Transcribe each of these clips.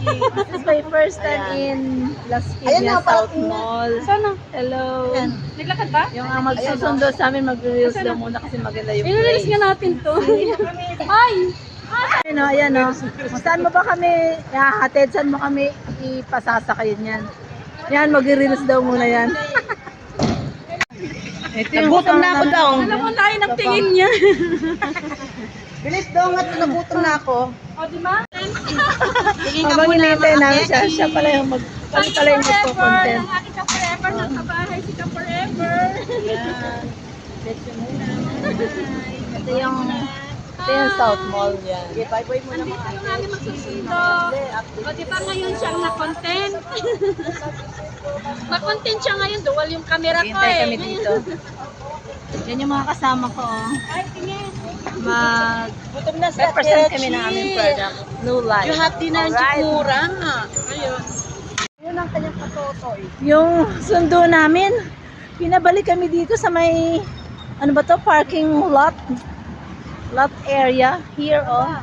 This is my first time in Las Piñas South Mall. Sana? Hello. Naglakad ba? Yung magsusundo sa amin, mag-reels daw muna kasi maganda yung I-release place. nga natin to. Ay! Ayan o. Saan mo ba kami hahatid? Saan mo kami ipasasakayin yan? Yan, mag-reels daw muna yan. Nagutom na ako daw. Alam mo tayo ng tingin niya. Bilis daw nga, nagutom na ako. O, di ba? Tingin ka Habang muna hinihintay mga namin siya, Becky. siya pala yung kami pala yung magpo-content. Ang aking ka-forever, nagkabahay si ka-forever. Yan. Let's muna. Ito yung South Mall yan. Okay, bye-bye muna Andito mga yung namin magsusundo. O, di ba ngayon siyang na-content? Ma-content siya ngayon, duwal yung camera ko Hintay eh. kami dito. Yan yung mga kasama ko. Ay, tingin. Gutom na sa Mag-represent kami ng aming product. New Life. You have dinner in Alright. Chikura. Ayun. Yun ang kanyang patotoy. Yung sundo namin, pinabalik kami dito sa may, ano ba to, parking lot area. Here, oh.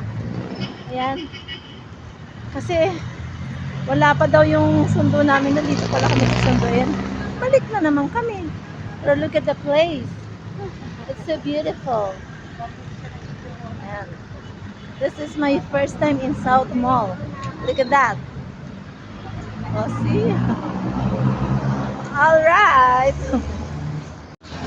Ayan. Kasi, wala pa daw yung sundo namin. Nandito pala kami susunduin. Balik na naman kami. Pero look at the place. It's so beautiful. Ayan. This is my first time in South Mall. Look at that. Oh, see? Alright.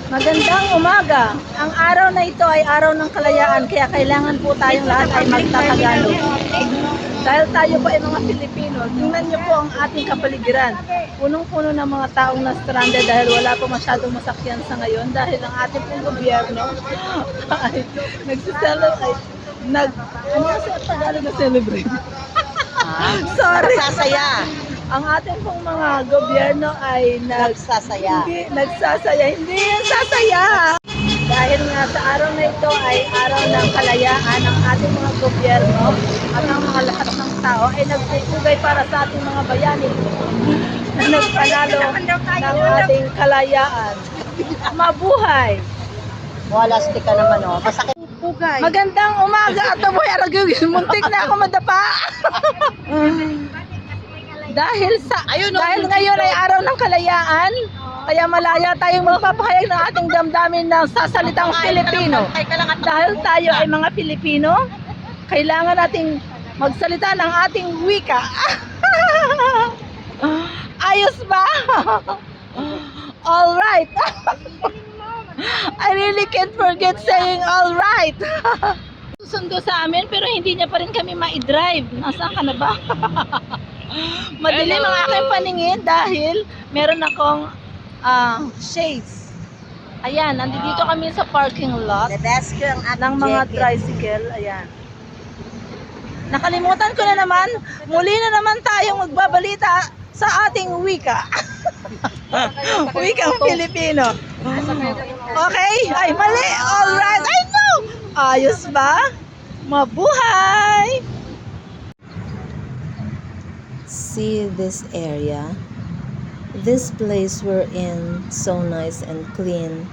Magandang umaga. Ang araw na ito ay araw ng kalayaan, kaya kailangan po tayong lahat ay magtatagalog. Dahil tayo po ay mga Pilipino, tingnan niyo po ang ating kapaligiran. Punong-puno ng mga taong na-stranded dahil wala po masyadong masakyan sa ngayon dahil ang ating pong gobyerno ay nagsiselebrate. Ano sa Tagalog na celebrate? Sorry. Sasaya. Ang ating pong mga gobyerno ay Nagsasaya. hindi yan sasaya. Dahil nga sa araw na ito ay araw ng kalayaan ng ating mga gobyerno at ang mga lahat ng tao ay nagpupugay para sa ating mga bayani na nagpanalo ng ating kalayaan. Mabuhay! Wala, stick ka naman oh. Masakit. Pugay. Magandang umaga at mabuhay aragugis. Muntik na ako madapa. Dahil ngayon ay araw ng kalayaan, kaya malaya tayong magpapahayag ng ating damdamin ng sasalitang Filipino. Dahil tayo ay mga Pilipino, kailangan nating magsalita ng ating wika. Ayos ba? All right. I really can't forget saying all right. Susundo sa amin pero hindi niya pa rin kami ma-drive. Nasaan ka na ba? Madilim ang aking paningin dahil meron akong shades. Ayan, nandito kami sa parking lot The best ko ang ng mga tricycle. Ayan. Nakalimutan ko na naman, muli na naman tayong magbabalita sa ating wika. Wikang Filipino. Okay? Ay, mali. Alright. I know. Ayos ba? Mabuhay! See this area? This place we're in, so nice and clean.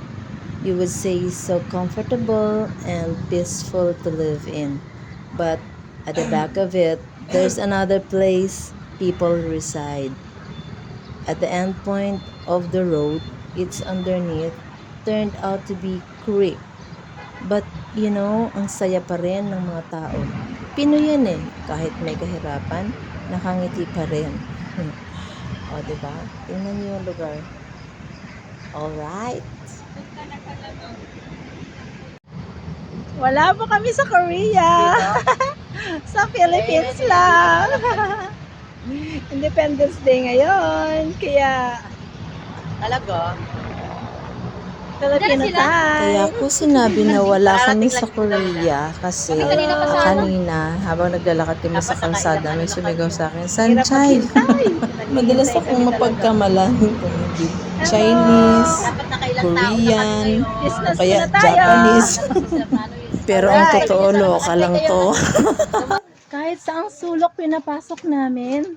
You would say so comfortable and peaceful to live in. But at the back of it, there's another place people reside. At the end point of the road, it's underneath, turned out to be creek. But you know, ang saya pa rin ng mga tao. Pinoy yan eh, kahit may kahirapan, nakangiti pa rin. O, diba? Tingnan niyo yung lugar. Alright. Wala po kami sa Korea. Sa Philippines lang. Independence Day ngayon. Kaya, Talaga? Filipino Kaya time. ko sinabi na wala kami sa Korea kasi kanina habang naglalakad kami sa kalsada may sumigaw sa akin, Sanchay! Madalas akong mapagkamalan kung hindi Chinese, Dapat nakailang tao Korean, o Business kaya na tayo. Japanese. Pero ang totoo, loka lang to. Kahit saang sulok pinapasok namin,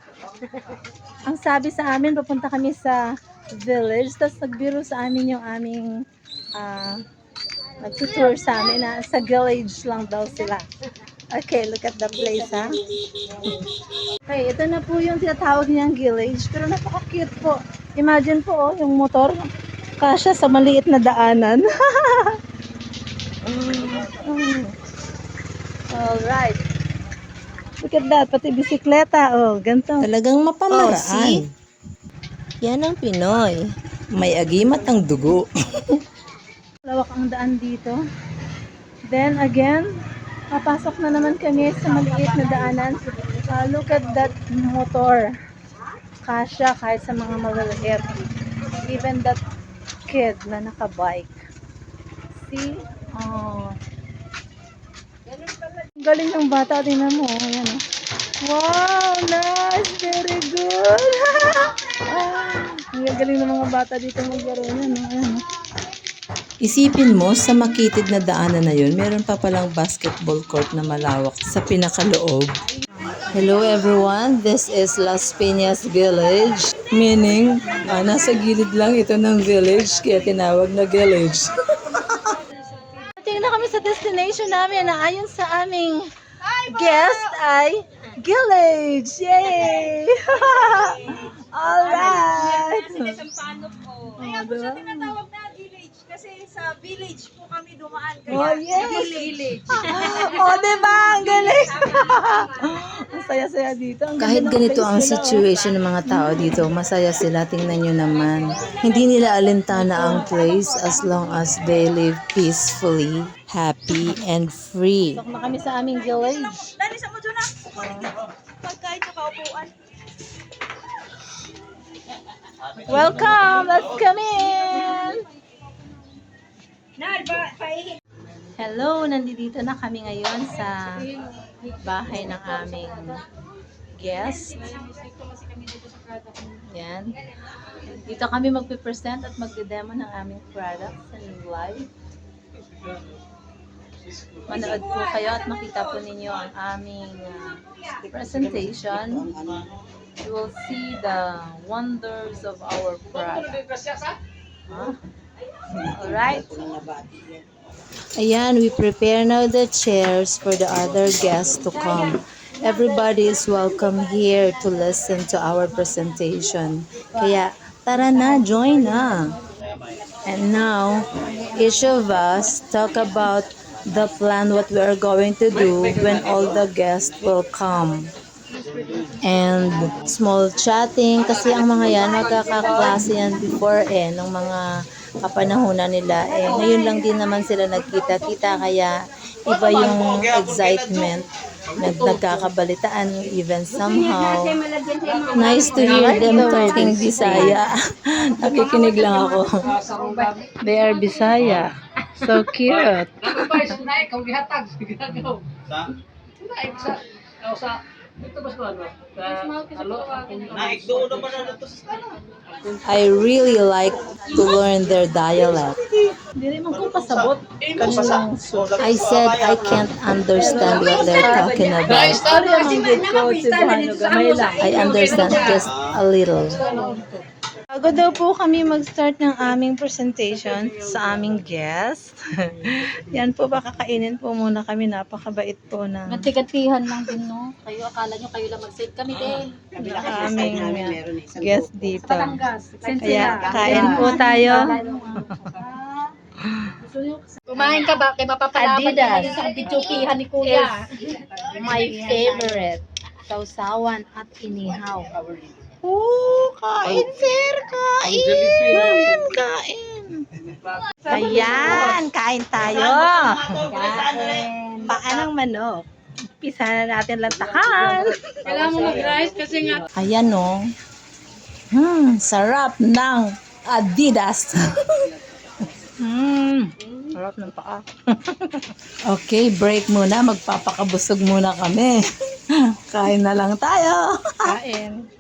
ang sabi sa amin, papunta kami sa village, tapos nagbiro sa amin yung aming nagtutour sa amin na sa village lang daw sila. Okay, look at the place, ha? Okay, ito na po yung tinatawag niyang village. Pero napaka-cute po. Imagine po, oh, yung motor. Kasya sa maliit na daanan. Alright. Look at that, pati bisikleta. Oh, ganito. Talagang Oh, mapamaraan. Yan ang Pinoy. May agimat ang dugo. Lawak ang daan dito. Then again, papasok na naman kami sa maliit na daanan. Look at that motor. Kasya kahit sa mga maliliit. Even that kid na nakabike. See? Oh. Ang galing ng bata. Tingnan mo. Ayan, oh. Wow! Nice! Very good! Ang galing ng mga bata dito maglaro. Ayan, oh. Ayan, oh. Isipin mo, sa makitid na daanan na yun, meron pa palang basketball court na malawak sa pinakaloob. Hello everyone, this is Las Piñas Village. Meaning, nasa gilid lang ito ng village, kaya tinawag na village. Tingnan kami sa destination namin na ayon sa aming guest ay village. Yay! Alright! Kaya po siya tinatawag na village kasi sa village po kami dumaan. Oh, Kaya yes! village. Oh, diba? Ang galing! Ang saya-saya dito. Ang Kahit ganda ng ganito place ang nila, oh. situation ng mga tao dito, masaya sila. Tingnan nyo naman. Hindi nila alintana ang place as long as they live peacefully, happy, and free. Pasok na kami sa aming village. Dali sa mo dyan na. Pagkain sa kaupuan. Welcome! Let's come in! Hello! Nandito na kami ngayon sa bahay ng aming guest. Yan. Dito kami magpipresent at magde-demo ng aming products and live. Manood po kayo at makita po ninyo ang aming presentation. You will see the wonders of our product. Huh? Alright. Ayan, we prepare now the chairs for the other guests to come. Everybody is welcome here to listen to our presentation. Kaya, tara na, join na. And now, each of us talk about the plan what we are going to do when all the guests will come. And small chatting kasi ang mga yan magkakaklase yan before ng mga kapanahunan nila ngayon lang din naman sila nagkita-kita kaya iba yung excitement nagkakabalitaan even somehow nice to hear them talking Bisaya. Nakikinig lang ako. They are Bisaya. So cute. I really like to learn their dialect. Hindi rin man kung pasabot. Kanilang I said I can't understand what they're talking about. Sorry ang good ko si Buhano gamay lang. I understand just a little. Bago daw po kami mag-start ng aming presentation sa aming guest. Yan po, baka kainin po muna kami. Napakabait po ng Matigatihan lang din, no? Kayo, akala nyo kayo lang mag-save. Kami din. aming guest dito. Patangas. Kaya kain po tayo. Kumain ka ba? Kaya mapapalaban Adidas. niya ngayon sa bidyopihan ni Kuya. My favorite. Sausawan at inihaw. Kain sir, kain. Kain. Ayan, kain tayo. Paanong manok? Pisa na natin lantakan. Kailangan mo mag-rice kasi nga. Ayan no. Sarap ng Adidas. Sarap ng paa. Okay, break muna. Magpapakabusog muna kami. Kain na lang tayo. Kain.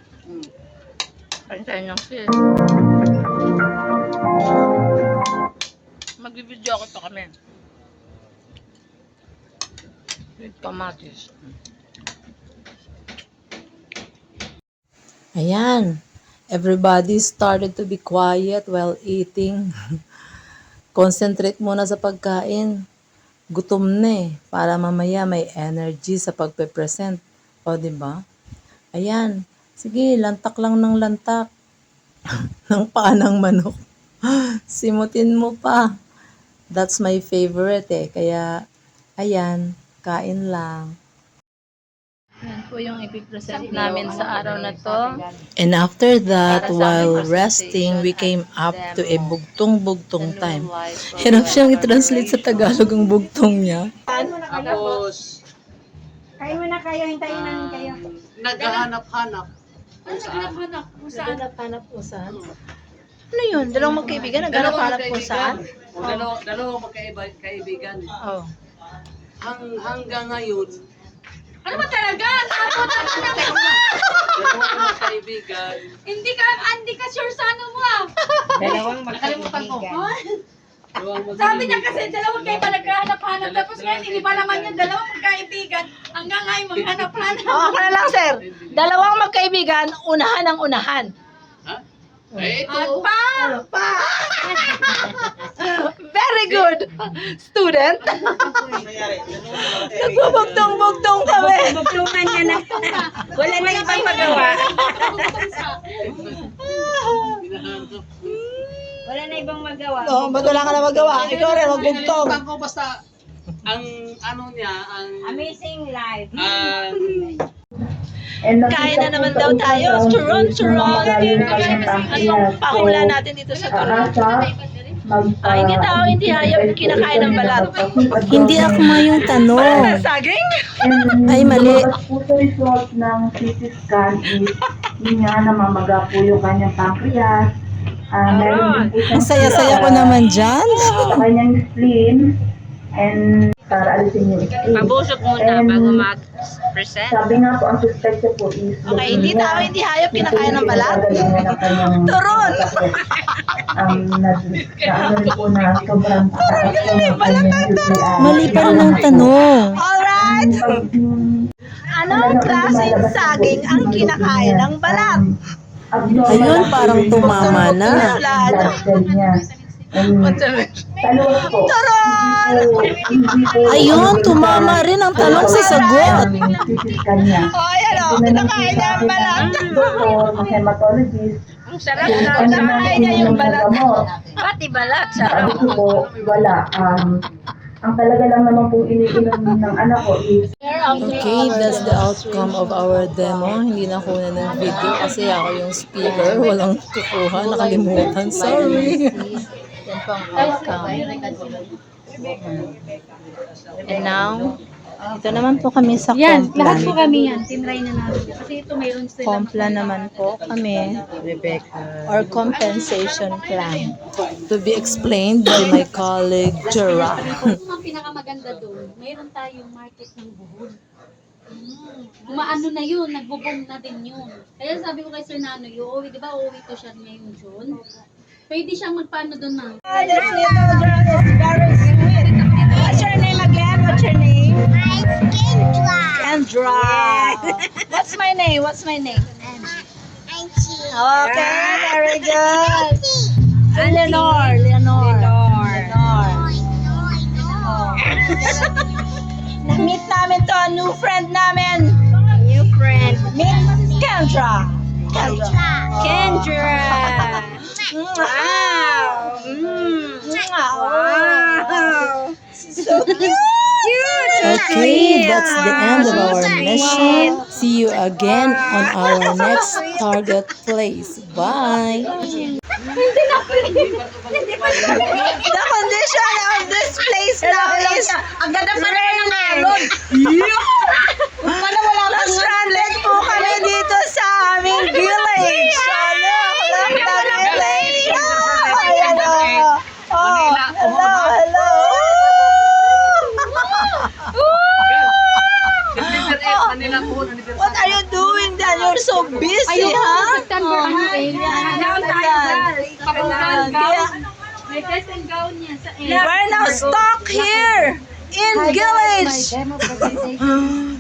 Kain tayo ng fish. Magbibidyo ako pa kami. With kamatis. Ayan. Everybody started to be quiet while eating. Concentrate muna sa pagkain. gutom na eh, para mamaya may energy sa pagpe-present. O, di ba? Ayan. Sige, lantak lang ng lantak. Ng panang manok. Simutin mo pa. That's my favorite eh. Kaya, ayan, kain lang. Yan po yung ipipresent namin sa araw na to. And after that, while resting, we came up to a bugtong-bugtong time. Hirap siyang i-translate sa Tagalog ang bugtong niya. Tapos, Kain muna kayo, hintayin namin kayo. naghahanap-hanap. Naghanap po saan? Ano yun? Dalawang magkaibigan? Naghanap po saan? Dalawang magkaibigan. Oh. Hanggang ngayon, Ano ba talaga? dalawang magkaibigan. Hindi ka sure sa ano mo ah. Dalawang Sabi niya magkaibigan. kasi dalawang kayo pa naghahanap-hanap. Tapos ngayon, hindi pa naman yung dalawang magkaibigan. Hanggang ngayon, maghanap-hanap. Ako na lang, sir. Dalawang magkaibigan, unahan ang unahan. Ha? Eh, At ito. pa! Very good, student. Nagbubugtong-bugtong kami. Bugtungan niya na. Wala na ibang magawa. Hinahanap. Wala na ibang magawa. No, ba't wala ka na magawa? Ikaw rin, magbugtong. Pinilitan ko basta ang ano niya, ang Amazing life. Kain na naman daw tayo. Churon. Anong pahula natin dito sa turon? Hindi tao, hindi hayop, kinakain ng balat. Hindi akma yung tanong. Saging? Ay, mali. Po sa result ng CT scan is yun nga namamaga po yung kanyang pancreas. Meron din po Ang siyang saya-saya ko naman dyan. sa kanyang spleen and para alisin yung spleen. Pabusok muna And bago mag-present. sabi nga po, ang suspect po is Okay, hindi tao, hindi hayop, kinakain ng balat. Turon! Turon! Ano rin po na sobrang taas po ng kanyang UTI. Mali pa rin ang tanong. Alright! Anong klaseng saging ang kinakain ng balat? Ayun, parang tumama na. Turon! Ayun, tumama rin ang tanong sa sagot. Oh, ayan o, kinakain niya ang balat. Doktor, ang hematologist, Ang sarap kung na. ano na Kinakain niya yung balat. Pati balat. Sabi ko po, wala. Ang talaga lang naman po iniinom ng anak ko is Okay, that's the outcome of our demo. Hindi na kuha ng video kasi ako yung speaker. Walang kukuha, nakalimutan. Sorry. Yan po ang outcome. And now, ito naman po kami sa Yan, lahat po Complan. kami yan. Tinry na namin. Kasi ito mayroon sila. Complan naman po kami. Or compensation plan. To be explained by my colleague, Gerard. Ang pinakamaganda doon, mayroon tayong market ng buhol. Umaano na yun, nagbo-boom na din yun. Kaya sabi ko kay Sir Nanoy, uuwi, di ba uuwi ko siya ngayong June? Pwede siyang magpaano doon na. This little girl is very sweet. What's your name again? What's your name? Kendra. What's my name? What's my name? Okay, very good. Leonor. Na-meet namin to, a new friend namin. New friend. Meet Kendra. Kendra! Wow. Wow. So cute. Okay, that's the end of our mission. See you again on our next target place. Bye! The condition of this place now is ang ganda pa rin ng alon. Na-stranded po kami dito sa aming village. Look the village. Ayan o. Hello. What are you doing then? You're so busy, ha? September ano eh. Gown tayo. Kapag Kaya, may dress and gown niya sa we're now stuck here in Village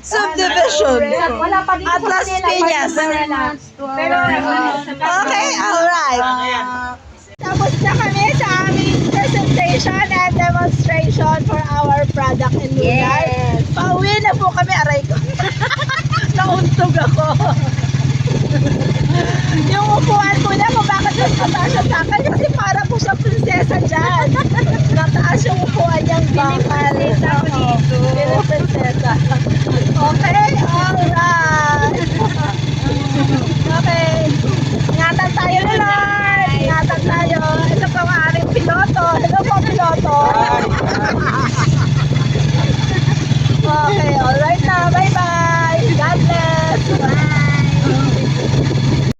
Subdivision. Wala pa dito Atlas Piñas. Pero Okay, alright. Tapos na kami sa aming presentation. exhibition and demonstration for our product in Lunay. Yes. Pauwi na po kami, aray ko. Nauntog ako. Yung upuan po na kung bakit mas mataas sa akin,